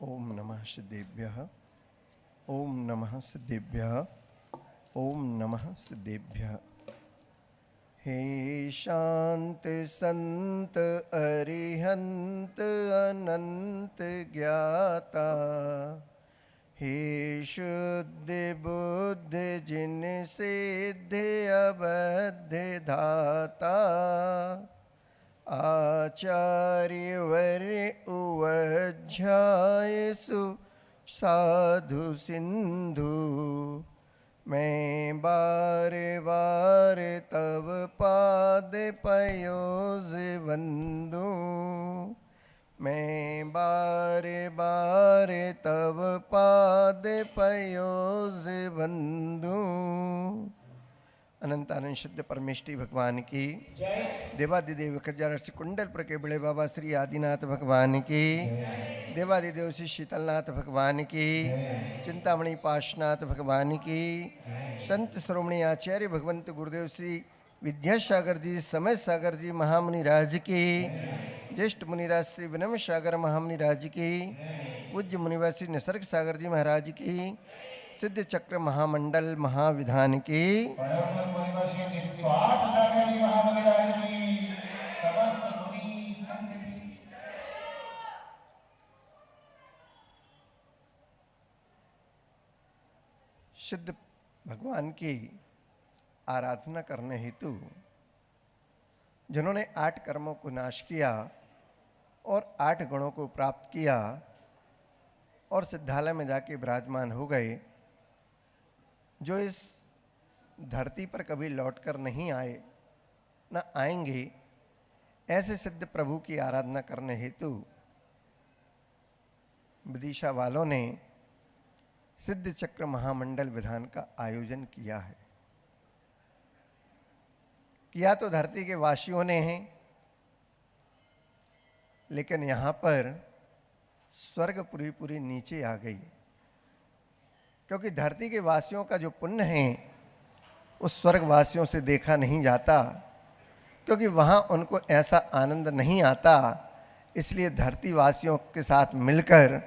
ओम नमः सिद्धेभ्यः। ओम नमः सिद्धेभ्यः। ओम नमः सिद्धेभ्यः। हे शांत संत अरिहंत अनंत ज्ञाता, हे शुद्ध बुद्ध जिन सिद्ध अबद्ध धाता, आचार्य वर्य उवध्याय सु साधु सिंधु, मैं बार बार तब पाद पयोज वंदू, मैं बार बार तब पाद पयोज वंदू। अनंतानंद शुद्ध परमेष्टि भगवान की, देवादिदेव खजारस कुंडल पर के बड़े बाबा श्री आदिनाथ भगवान की, देवादिदेव श्री शीतलनाथ भगवान की, चिंतामणि पाशनाथ भगवान की, संत श्रोमणी आचार्य भगवंत गुरुदेव श्री विद्यासागर जी समय सागर जी महामुनि राज की, ज्येष्ठ मुनिराज श्री विनम्र सागर महामुनि राज की, पूज्य मुनिवर श्री निसर्ग सागर जी महाराज की, सिद्ध चक्र महामंडल महाविधान की, सिद्ध भगवान की आराधना करने हेतु जिन्होंने 8 कर्मों को नाश किया और 8 गुणों को प्राप्त किया और सिद्धालय में जाके विराजमान हो गए, जो इस धरती पर कभी लौटकर नहीं आए न आएंगे, ऐसे सिद्ध प्रभु की आराधना करने हेतु विदिशा वालों ने सिद्ध चक्र महामंडल विधान का आयोजन किया है। किया तो धरती के वासियों ने है, लेकिन यहाँ पर स्वर्ग पूरी नीचे आ गई, क्योंकि धरती के वासियों का जो पुण्य है उस स्वर्गवासियों से देखा नहीं जाता, क्योंकि वहाँ उनको ऐसा आनंद नहीं आता। इसलिए धरती वासियों के साथ मिलकर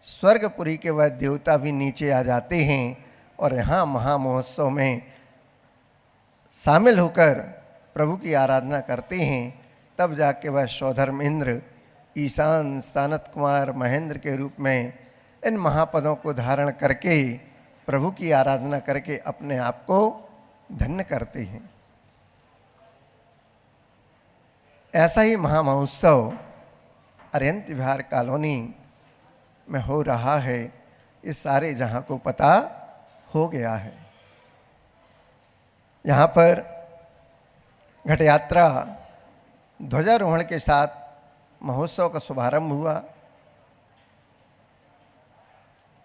स्वर्गपुरी के वह देवता भी नीचे आ जाते हैं और यहाँ महामहोत्सव में शामिल होकर प्रभु की आराधना करते हैं। तब जाके वह सौधर्म इंद्र ईशान सानत कुमार महेंद्र के रूप में इन महापदों को धारण करके प्रभु की आराधना करके अपने आप को धन्य करते हैं। ऐसा ही महामहोत्सव अरिहंत विहार कॉलोनी में हो रहा है, इस सारे जहां को पता हो गया है। यहाँ पर घट यात्रा ध्वजारोहण के साथ महोत्सव का शुभारंभ हुआ।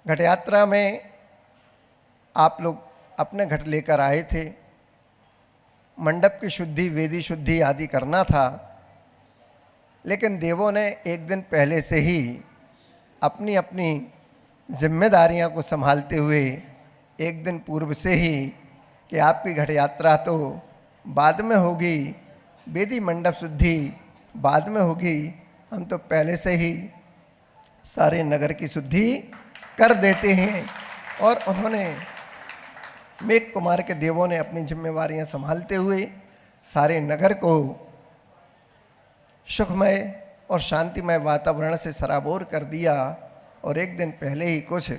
घट यात्रा में आप लोग अपने घट लेकर आए थे। मंडप की शुद्धि, वेदी शुद्धि आदि करना था, लेकिन देवों ने एक दिन पहले से ही अपनी अपनी जिम्मेदारियां को संभालते हुए एक दिन पूर्व से ही कि आपकी घट यात्रा तो बाद में होगी, वेदी मंडप शुद्धि बाद में होगी, हम तो पहले से ही सारे नगर की शुद्धि कर देते हैं। और उन्होंने मेघ कुमार के देवों ने अपनी जिम्मेवारियां संभालते हुए सारे नगर को सुखमय और शांतिमय वातावरण से सराबोर कर दिया। और एक दिन पहले ही कुछ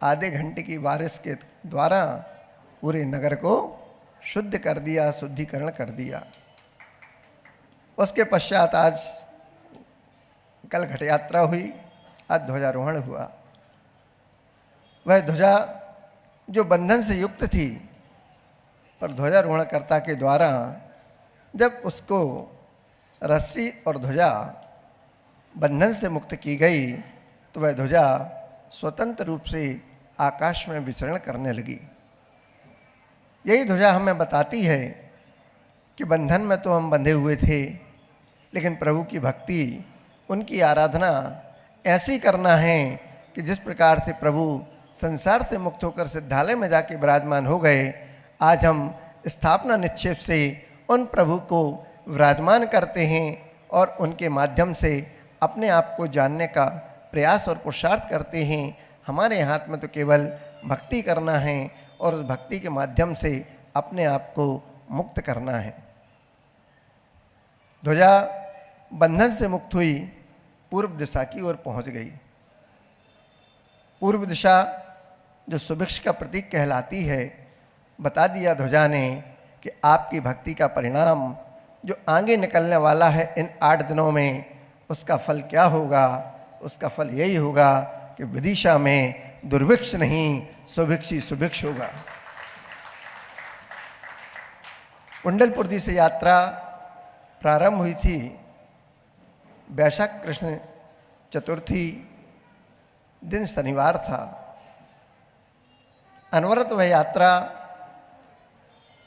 आधे घंटे की बारिश के द्वारा पूरे नगर को शुद्ध कर दिया, शुद्धिकरण कर दिया। उसके पश्चात आज कल घट यात्रा हुई, आज ध्वजारोहण हुआ। वह ध्वजा जो बंधन से युक्त थी, पर ध्वजारोहणकर्ता के द्वारा जब उसको रस्सी और ध्वजा बंधन से मुक्त की गई तो वह ध्वजा स्वतंत्र रूप से आकाश में विचरण करने लगी। यही ध्वजा हमें बताती है कि बंधन में तो हम बंधे हुए थे, लेकिन प्रभु की भक्ति, उनकी आराधना ऐसी करना है कि जिस प्रकार से प्रभु संसार से मुक्त होकर सिद्धालय में जाके विराजमान हो गए, आज हम स्थापना निक्षेप से उन प्रभु को विराजमान करते हैं और उनके माध्यम से अपने आप को जानने का प्रयास और पुरुषार्थ करते हैं। हमारे हाथ में तो केवल भक्ति करना है और उस भक्ति के माध्यम से अपने आप को मुक्त करना है। ध्वजा बंधन से मुक्त हुई, पूर्व दिशा की ओर पहुंच गई। पूर्व दिशा जो सुभिक्ष का प्रतीक कहलाती है, बता दिया ध्वजा ने कि आपकी भक्ति का परिणाम जो आगे निकलने वाला है इन 8 दिनों में, उसका फल क्या होगा। उसका फल यही होगा कि विदिशा में दुर्भिक्ष नहीं, सुभिक्षी सुभिक्ष होगा। कुंडलपुर से यात्रा प्रारंभ हुई थी। वैशाख कृष्ण चतुर्थी दिन शनिवार था। अनवरत वह यात्रा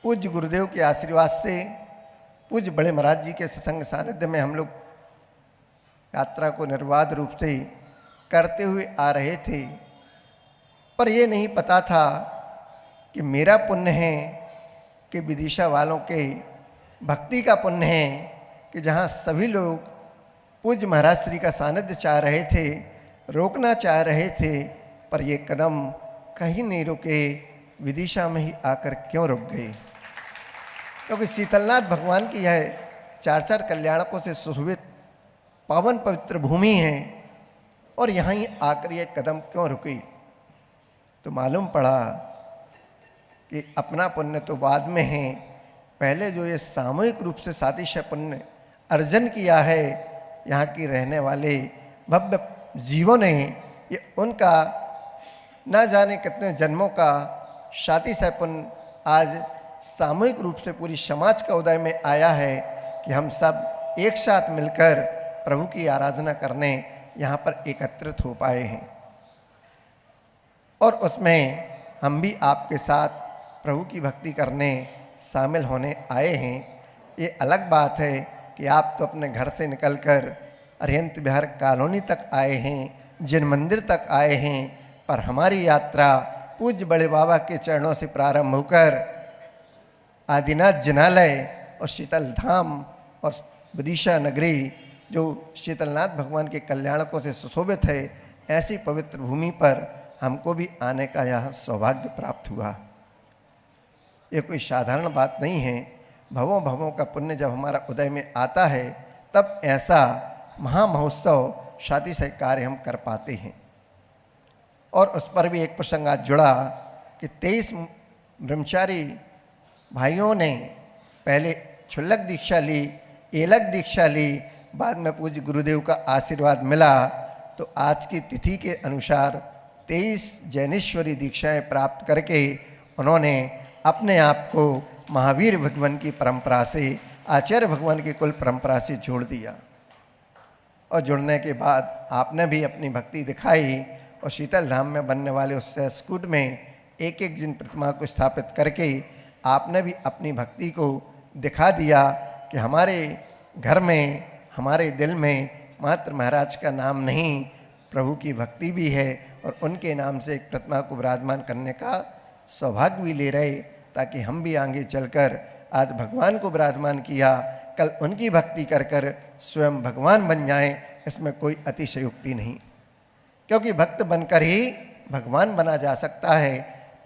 पूज्य गुरुदेव के आशीर्वाद से, पूज्य बड़े महाराज जी के सत्संग सानिध्य में हम लोग यात्रा को निर्बाध रूप से करते हुए आ रहे थे। पर ये नहीं पता था कि मेरा पुण्य है कि विदिशा वालों के भक्ति का पुण्य है कि जहाँ सभी लोग पूज्य महाराज श्री का सानिध्य चाह रहे थे, रोकना चाह रहे थे, पर ये कदम कहीं नहीं रुके, विदिशा में ही आकर क्यों रुक गए। क्योंकि शीतलनाथ भगवान की यह 4 कल्याणकों से सुशोभित पावन पवित्र भूमि है और यहाँ ही आकर यह कदम क्यों रुकी। तो मालूम पड़ा कि अपना पुण्य तो बाद में है, पहले जो ये सामूहिक रूप से सातिशय पुण्य अर्जन किया है यहाँ की रहने वाले भव्य जीवों ने, ये उनका न जाने कितने जन्मों का सातिशय पुण्य आज सामूहिक रूप से पूरी समाज का उदय में आया है कि हम सब एक साथ मिलकर प्रभु की आराधना करने यहाँ पर एकत्रित हो पाए हैं। और उसमें हम भी आपके साथ प्रभु की भक्ति करने शामिल होने आए हैं। ये अलग बात है कि आप तो अपने घर से निकलकर अरिहंत विहार कॉलोनी तक आए हैं, जिन मंदिर तक आए हैं, पर हमारी यात्रा पूज्य बड़े बाबा के चरणों से प्रारंभ होकर आदिनाथ जिनालय और शीतल धाम और विदिशा नगरी जो शीतलनाथ भगवान के कल्याणकों से सुशोभित है, ऐसी पवित्र भूमि पर हमको भी आने का यह सौभाग्य प्राप्त हुआ। ये कोई साधारण बात नहीं है। भवों भवों का पुण्य जब हमारा उदय में आता है, तब ऐसा महामहोत्सव शातिशय कार्य हम कर पाते हैं। और उस पर भी एक प्रसंग आज जुड़ा कि 23 ब्रह्मचारी भाइयों ने पहले क्षुल्लक दीक्षा ली, एलक दीक्षा ली, बाद में पूज्य गुरुदेव का आशीर्वाद मिला, तो आज की तिथि के अनुसार 23 जैनेश्वरी दीक्षाएं प्राप्त करके उन्होंने अपने आप को महावीर भगवान की परंपरा से, आचार्य भगवान की कुल परंपरा से जोड़ दिया। और जुड़ने के बाद आपने भी अपनी भक्ति दिखाई और शीतल धाम में बनने वाले उस स्कूट में एक एक जिन प्रतिमा को स्थापित करके आपने भी अपनी भक्ति को दिखा दिया कि हमारे घर में, हमारे दिल में मात्र महाराज का नाम नहीं, प्रभु की भक्ति भी है और उनके नाम से एक प्रतिमा को विराजमान करने का सौभाग्य भी ले रहे, ताकि हम भी आगे चलकर आज भगवान को विराजमान किया, कल उनकी भक्ति कर कर स्वयं भगवान बन जाएं। इसमें कोई अतिशयोक्ति नहीं, क्योंकि भक्त बनकर ही भगवान बना जा सकता है।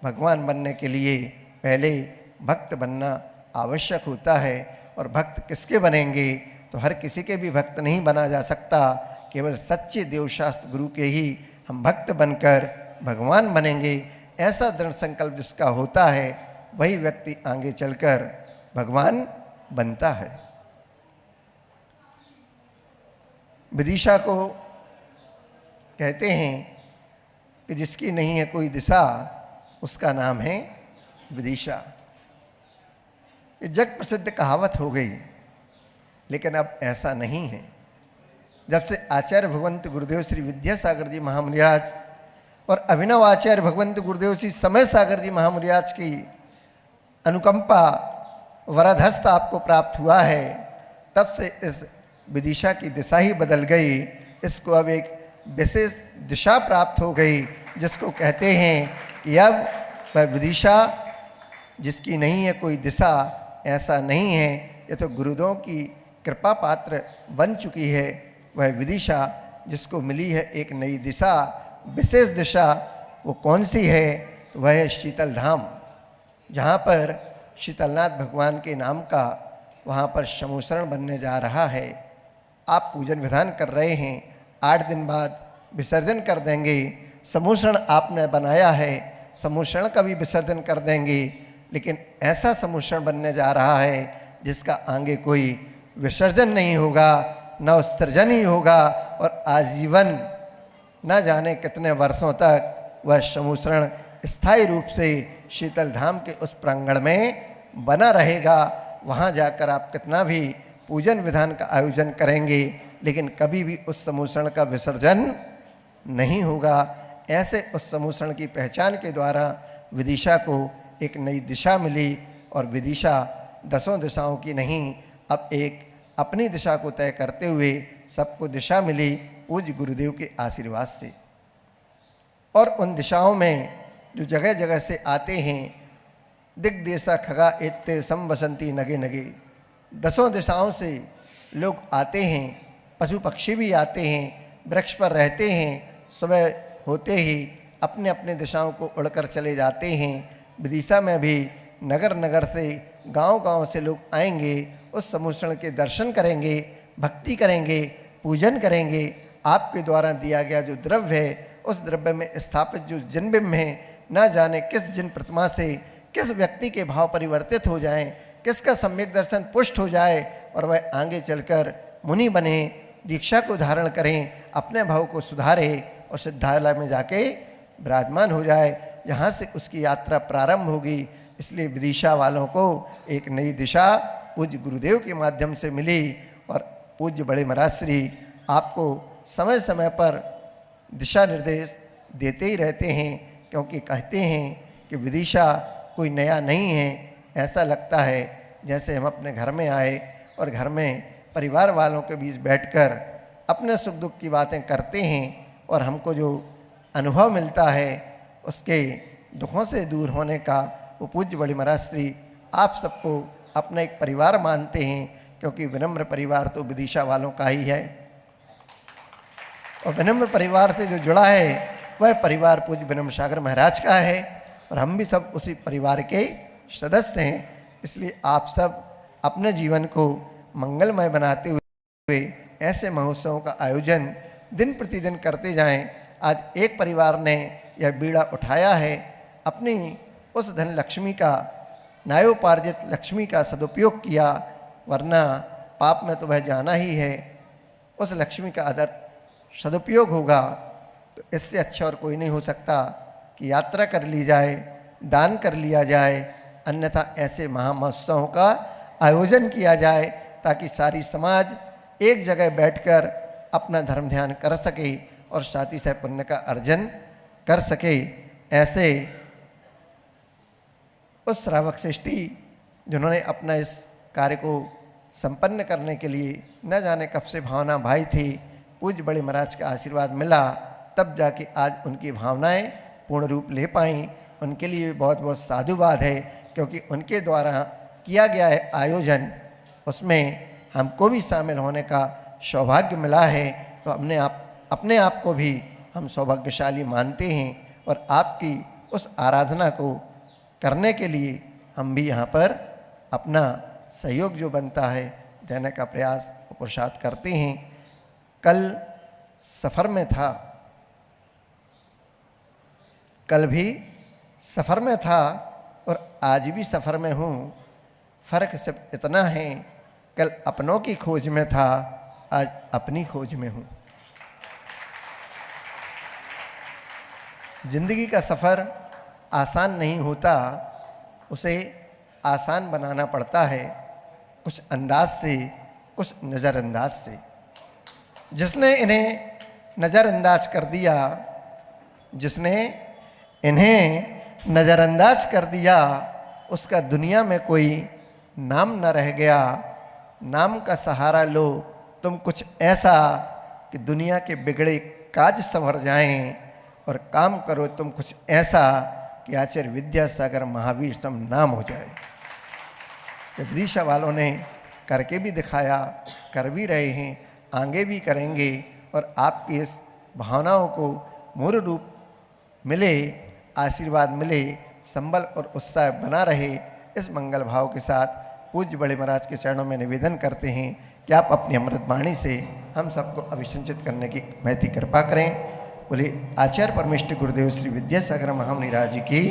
भगवान बनने के लिए पहले भक्त बनना आवश्यक होता है। और भक्त किसके बनेंगे, तो हर किसी के भी भक्त नहीं बना जा सकता, केवल सच्चे देवशास्त्र गुरु के ही हम भक्त बनकर भगवान बनेंगे। ऐसा दृढ़ संकल्प जिसका होता है, वही व्यक्ति आगे चलकर भगवान बनता है। विदिशा को कहते हैं कि जिसकी नहीं है कोई दिशा, उसका नाम है विदिशा। ये जग प्रसिद्ध कहावत हो गई, लेकिन अब ऐसा नहीं है। जब से आचार्य भगवंत गुरुदेव श्री विद्यासागर जी महामुनिराज और अभिनव आचार्य भगवंत गुरुदेव श्री समय सागर जी महामुनिराज की अनुकंपा वरदहस्त आपको प्राप्त हुआ है, तब से इस विदिशा की दिशा ही बदल गई। इसको अब एक विशेष दिशा प्राप्त हो गई, जिसको कहते हैं कि अब वह विदिशा जिसकी नहीं है कोई दिशा, ऐसा नहीं है। ये तो गुरुदेव की कृपा पात्र बन चुकी है। वह विदिशा जिसको मिली है एक नई दिशा, विशेष दिशा, वो कौन सी है? वह है शीतल धाम, जहाँ पर शीतलनाथ भगवान के नाम का वहाँ पर समूसरण बनने जा रहा है। आप पूजन विधान कर रहे हैं, 8 दिन बाद विसर्जन कर देंगे। समूसरण आपने बनाया है, समूसरण का भी विसर्जन कर देंगे, लेकिन ऐसा समूसरण बनने जा रहा है जिसका आगे कोई विसर्जन नहीं होगा, न उत्सर्जन ही होगा, और आजीवन न जाने कितने वर्षों तक वह समूसरण स्थायी रूप से शीतल धाम के उस प्रांगण में बना रहेगा। वहाँ जाकर आप कितना भी पूजन विधान का आयोजन करेंगे, लेकिन कभी भी उस समूसरण का विसर्जन नहीं होगा। ऐसे उस समूसरण की पहचान के द्वारा विदिशा को एक नई दिशा मिली, और विदिशा 10 दिशाओं की नहीं, अब एक अपनी दिशा को तय करते हुए सबको दिशा मिली पूज्य गुरुदेव के आशीर्वाद से। और उन दिशाओं में जो जगह जगह से आते हैं, दिग्देशा खगा एत्ते सम वसंती नगे नगे, 10 दिशाओं से लोग आते हैं, पशु पक्षी भी आते हैं, वृक्ष पर रहते हैं, सुबह होते ही अपने अपने दिशाओं को उड़कर चले जाते हैं। विदिशा में भी नगर नगर से, गांव गांव से लोग आएंगे, उस समूसरण के दर्शन करेंगे, भक्ति करेंगे, पूजन करेंगे। आपके द्वारा दिया गया जो द्रव्य है, उस द्रव्य में स्थापित जो जिन बिंब हैं, न जाने किस जिन प्रतिमा से किस व्यक्ति के भाव परिवर्तित हो जाएं, किसका सम्यक दर्शन पुष्ट हो जाए, और वह आगे चलकर मुनि बने, दीक्षा को धारण करें, अपने भाव को सुधारे और सिद्धालय में जाके विराजमान हो जाए। यहाँ से उसकी यात्रा प्रारंभ होगी। इसलिए विदिशा वालों को एक नई दिशा पूज्य गुरुदेव के माध्यम से मिली, और पूज्य बड़े महाराज श्री आपको समय समय पर दिशा निर्देश देते ही रहते हैं, क्योंकि कहते हैं कि विदिशा कोई नया नहीं है। ऐसा लगता है जैसे हम अपने घर में आए और घर में परिवार वालों के बीच बैठकर अपने सुख दुख की बातें करते हैं, और हमको जो अनुभव मिलता है उसके दुखों से दूर होने का, वो पूज्य बड़े महाराज श्री आप सबको अपना एक परिवार मानते हैं, क्योंकि विनम्र परिवार तो विदिशा वालों का ही है। और विनम्र परिवार से जो जुड़ा है वह परिवार पूज्य विनम्र सागर महाराज का है, और हम भी सब उसी परिवार के सदस्य हैं। इसलिए आप सब अपने जीवन को मंगलमय बनाते हुए ऐसे महोत्सवों का आयोजन दिन प्रतिदिन करते जाएं। आज एक परिवार ने यह बीड़ा उठाया है, अपनी उस धन लक्ष्मी का, न्यायोपार्जित लक्ष्मी का सदुपयोग किया, वरना पाप में तो वह जाना ही है। उस लक्ष्मी का अदर सदुपयोग होगा तो इससे अच्छा और कोई नहीं हो सकता कि यात्रा कर ली जाए, दान कर लिया जाए, अन्यथा ऐसे महामहोत्सवों का आयोजन किया जाए, ताकि सारी समाज एक जगह बैठकर अपना धर्म ध्यान कर सके और साथ ही साथ पुण्य का अर्जन कर सके। ऐसे उस श्रावक श्रेष्ठी जिन्होंने अपना इस कार्य को संपन्न करने के लिए न जाने कब से भावना भाई थी, पूज्य बड़े महाराज का आशीर्वाद मिला, तब जाके आज उनकी भावनाएं पूर्ण रूप ले पाई। उनके लिए बहुत बहुत साधुवाद है, क्योंकि उनके द्वारा किया गया है आयोजन, उसमें हमको भी शामिल होने का सौभाग्य मिला है। तो अपने आप को भी हम सौभाग्यशाली मानते हैं, और आपकी उस आराधना को करने के लिए हम भी यहाँ पर अपना सहयोग जो बनता है देने का प्रयास पुरुषार्थ करते हैं। कल सफ़र में था, कल भी सफ़र में था और आज भी सफ़र में हूँ। फ़र्क सिर्फ इतना है, कल अपनों की खोज में था, आज अपनी खोज में हूँ। जिंदगी का सफ़र आसान नहीं होता, उसे आसान बनाना पड़ता है, कुछ अंदाज से, कुछ नज़रअंदाज से। जिसने इन्हें नज़रअंदाज कर दिया, जिसने इन्हें नज़रअंदाज कर दिया, उसका दुनिया में कोई नाम न रह गया। नाम का सहारा लो तुम कुछ ऐसा कि दुनिया के बिगड़े काज संवर जाएं, और काम करो तुम कुछ ऐसा कि आचार्य विद्यासागर महावीर सम नाम हो जाए। विदिशा वालों ने करके भी दिखाया, कर भी रहे हैं, आगे भी करेंगे, और आपकी इस भावनाओं को मूल रूप मिले, आशीर्वाद मिले, संबल और उत्साह बना रहे। इस मंगल भाव के साथ पूज्य बड़े महाराज के चरणों में निवेदन करते हैं कि आप अपनी अमृत वाणी से हम सबको अभिसंचित करने की महती कृपा करें। बोले आचार्य परमेष्ठ गुरुदेव श्री विद्यासागर महामुनि राज की।